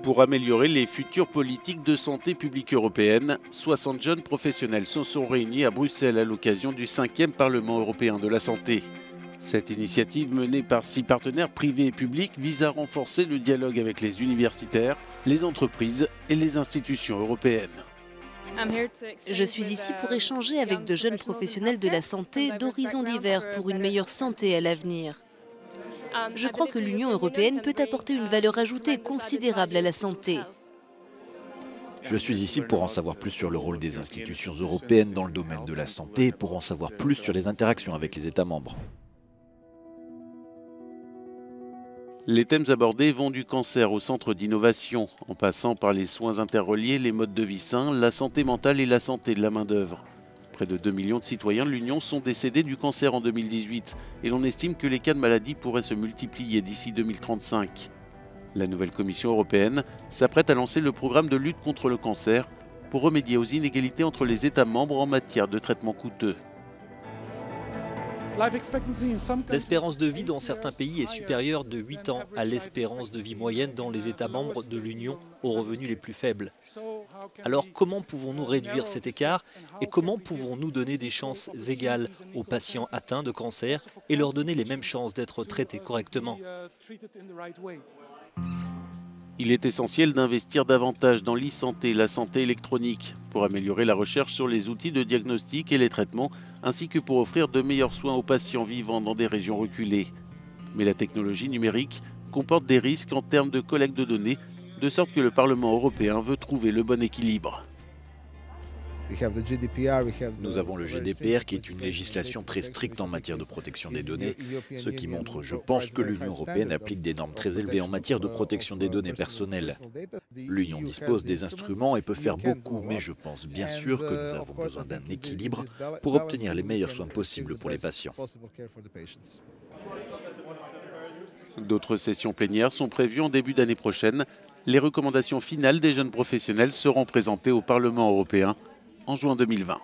Pour améliorer les futures politiques de santé publique européenne, 60 jeunes professionnels se sont réunis à Bruxelles à l'occasion du 5e Parlement européen de la santé. Cette initiative menée par 6 partenaires privés et publics vise à renforcer le dialogue avec les universitaires, les entreprises et les institutions européennes. Je suis ici pour échanger avec de jeunes professionnels de la santé d'horizons divers pour une meilleure santé à l'avenir. Je crois que l'Union européenne peut apporter une valeur ajoutée considérable à la santé. Je suis ici pour en savoir plus sur le rôle des institutions européennes dans le domaine de la santé et pour en savoir plus sur les interactions avec les États membres. Les thèmes abordés vont du cancer au centre d'innovation, en passant par les soins interreliés, les modes de vie sains, la santé mentale et la santé de la main-d'œuvre. Près de 2 millions de citoyens de l'Union sont décédés du cancer en 2018 et l'on estime que les cas de maladie pourraient se multiplier d'ici 2035. La nouvelle Commission européenne s'apprête à lancer le programme de lutte contre le cancer pour remédier aux inégalités entre les États membres en matière de traitements coûteux. L'espérance de vie dans certains pays est supérieure de 8 ans à l'espérance de vie moyenne dans les États membres de l'Union aux revenus les plus faibles. Alors comment pouvons-nous réduire cet écart et comment pouvons-nous donner des chances égales aux patients atteints de cancer et leur donner les mêmes chances d'être traités correctement ? Il est essentiel d'investir davantage dans l'e-santé, la santé électronique, pour améliorer la recherche sur les outils de diagnostic et les traitements, ainsi que pour offrir de meilleurs soins aux patients vivant dans des régions reculées. Mais la technologie numérique comporte des risques en termes de collecte de données, de sorte que le Parlement européen veut trouver le bon équilibre. Nous avons le GDPR qui est une législation très stricte en matière de protection des données, ce qui montre, je pense, que l'Union européenne applique des normes très élevées en matière de protection des données personnelles. L'Union dispose des instruments et peut faire beaucoup, mais je pense bien sûr que nous avons besoin d'un équilibre pour obtenir les meilleurs soins possibles pour les patients. D'autres sessions plénières sont prévues en début d'année prochaine. Les recommandations finales des jeunes professionnels seront présentées au Parlement européen en juin 2020.